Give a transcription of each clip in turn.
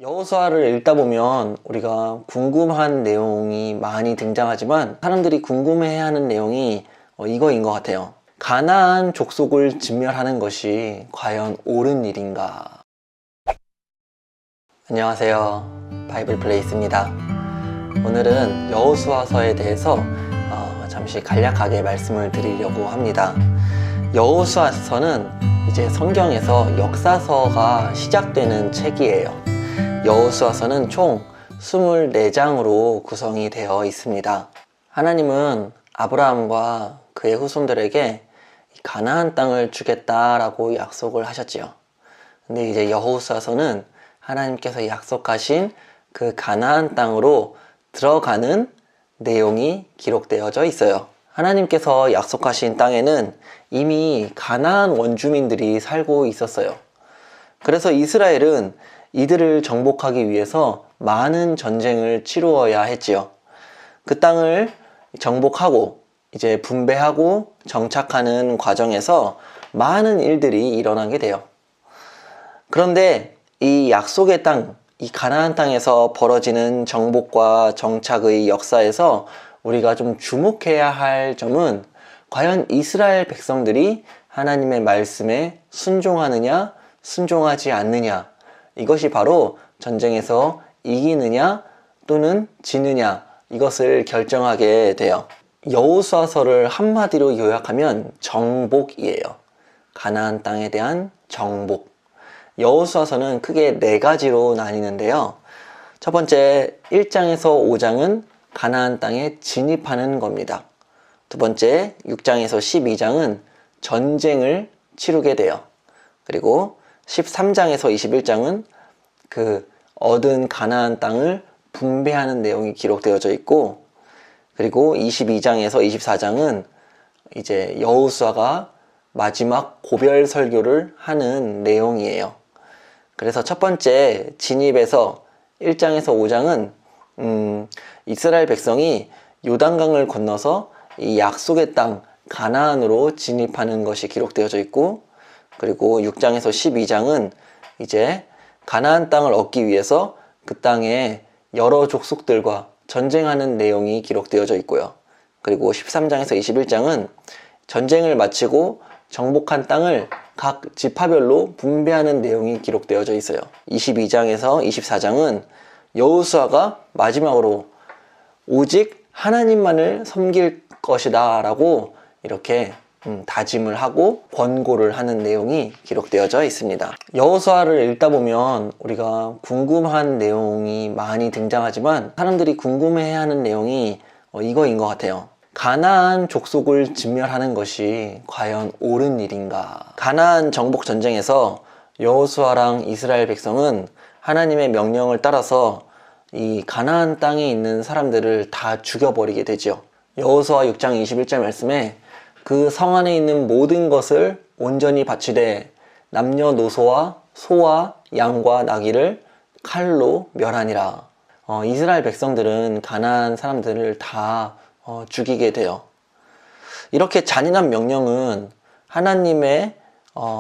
여호수아를 읽다 보면 우리가 궁금한 내용이 많이 등장하지만 사람들이 궁금해하는 내용이 이거인 것 같아요. 가나안 족속을 진멸하는 것이 과연 옳은 일인가? 안녕하세요, 바이블 플레이스입니다. 오늘은 여호수아서에 대해서 잠시 간략하게 말씀을 드리려고 합니다. 여호수아서는 이제 성경에서 역사서가 시작되는 책이에요. 여호수아서는 총 24장으로 구성이 되어 있습니다. 하나님은 아브라함과 그의 후손들에게 가나안 땅을 주겠다라고 약속을 하셨지요. 근데 이제 여호수아서는 하나님께서 약속하신 그 가나안 땅으로 들어가는 내용이 기록되어져 있어요. 하나님께서 약속하신 땅에는 이미 가나안 원주민들이 살고 있었어요. 그래서 이스라엘은 이들을 정복하기 위해서 많은 전쟁을 치루어야 했지요. 그 땅을 정복하고 이제 분배하고 정착하는 과정에서 많은 일들이 일어나게 돼요. 그런데 이 약속의 땅, 이 가나안 땅에서 벌어지는 정복과 정착의 역사에서 우리가 좀 주목해야 할 점은 과연 이스라엘 백성들이 하나님의 말씀에 순종하느냐, 순종하지 않느냐, 이것이 바로 전쟁에서 이기느냐 또는 지느냐, 이것을 결정하게 돼요. 여호수아서를 한마디로 요약하면 정복이에요. 가나안 땅에 대한 정복. 여호수아서는 크게 4가지로 나뉘는데요. 첫 번째 1장에서 5장은 가나안 땅에 진입하는 겁니다. 두 번째 6장에서 12장은 전쟁을 치르게 돼요. 그리고 13장에서 21장은 그 얻은 가나안 땅을 분배하는 내용이 기록되어져 있고, 그리고 22장에서 24장은 이제 여호수아가 마지막 고별 설교를 하는 내용이에요. 그래서 첫 번째 진입에서 1장에서 5장은 이스라엘 백성이 요단강을 건너서 이 약속의 땅 가나안으로 진입하는 것이 기록되어져 있고, 그리고 6장에서 12장은 이제 가나안 땅을 얻기 위해서 그 땅에 여러 족속들과 전쟁하는 내용이 기록되어져 있고요. 그리고 13장에서 21장은 전쟁을 마치고 정복한 땅을 각 지파별로 분배하는 내용이 기록되어져 있어요. 22장에서 24장은 여호수아가 마지막으로 오직 하나님만을 섬길 것이다 라고 이렇게 다짐을 하고 권고를 하는 내용이 기록되어져 있습니다. 여호수아를 읽다 보면 우리가 궁금한 내용이 많이 등장하지만 사람들이 궁금해하는 내용이 이거인 것 같아요. 가나안 족속을 진멸하는 것이 과연 옳은 일인가? 가나안 정복 전쟁에서 여호수아랑 이스라엘 백성은 하나님의 명령을 따라서 이 가나안 땅에 있는 사람들을 다 죽여버리게 되죠. 여호수아 6장 21절 말씀에 그 성 안에 있는 모든 것을 온전히 바치되 남녀노소와 소와 양과 나귀를 칼로 멸하니라. 이스라엘 백성들은 가나안 사람들을 다 죽이게 돼요. 이렇게 잔인한 명령은 하나님의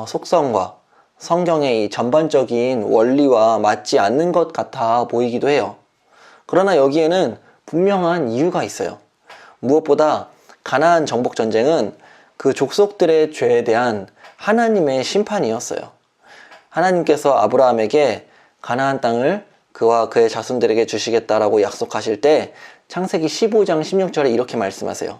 속성과 성경의 이 전반적인 원리와 맞지 않는 것 같아 보이기도 해요. 그러나 여기에는 분명한 이유가 있어요. 무엇보다 가나안 정복 전쟁은 그 족속들의 죄에 대한 하나님의 심판이었어요. 하나님께서 아브라함에게 가나안 땅을 그와 그의 자손들에게 주시겠다라고 약속하실 때 창세기 15장 16절에 이렇게 말씀하세요.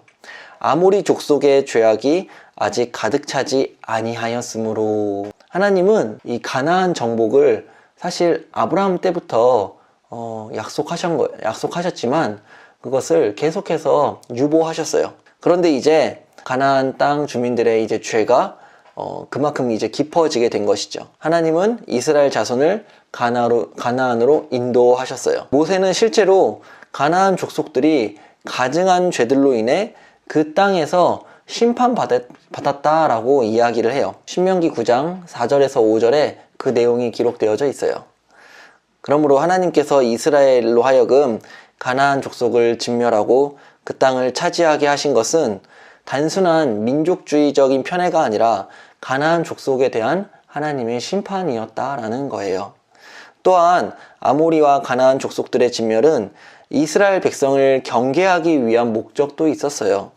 아모리 족속의 죄악이 아직 가득 차지 아니하였으므로. 하나님은 이 가나안 정복을 사실 아브라함 때부터 약속하셨지만 그것을 계속해서 유보하셨어요. 그런데 이제 가나안 땅 주민들의 이제 죄가 그만큼 이제 깊어지게 된 것이죠. 하나님은 이스라엘 자손을 가나안으로 인도하셨어요. 모세는 실제로 가나안 족속들이 가증한 죄들로 인해 그 땅에서 심판받았다라고 이야기를 해요. 신명기 9장 4절에서 5절에 그 내용이 기록되어져 있어요. 그러므로 하나님께서 이스라엘로 하여금 가나안 족속을 진멸하고 그 땅을 차지하게 하신 것은 단순한 민족주의적인 편애가 아니라 가나안 족속에 대한 하나님의 심판이었다라는 거예요. 또한 아모리와 가나안 족속들의 진멸은 이스라엘 백성을 경계하기 위한 목적도 있었어요.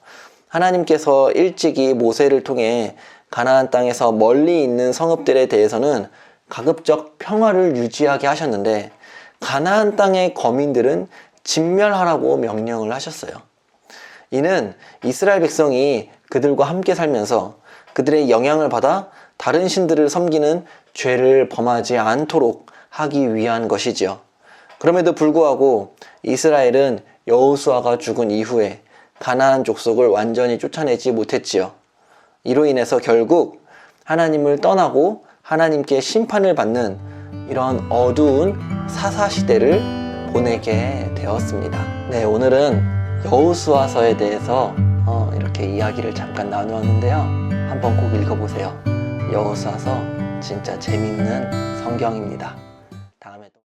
하나님께서 일찍이 모세를 통해 가나안 땅에서 멀리 있는 성읍들에 대해서는 가급적 평화를 유지하게 하셨는데 가나안 땅의 거민들은 진멸하라고 명령을 하셨어요. 이는 이스라엘 백성이 그들과 함께 살면서 그들의 영향을 받아 다른 신들을 섬기는 죄를 범하지 않도록 하기 위한 것이지요. 그럼에도 불구하고 이스라엘은 여호수아가 죽은 이후에 가나안 족속을 완전히 쫓아내지 못했지요. 이로 인해서 결국 하나님을 떠나고 하나님께 심판을 받는 이런 어두운 사사시대를 보내게 되었습니다. 네, 오늘은 여호수아서에 대해서 이렇게 이야기를 잠깐 나누었는데요. 한번 꼭 읽어보세요. 여호수아서 진짜 재밌는 성경입니다.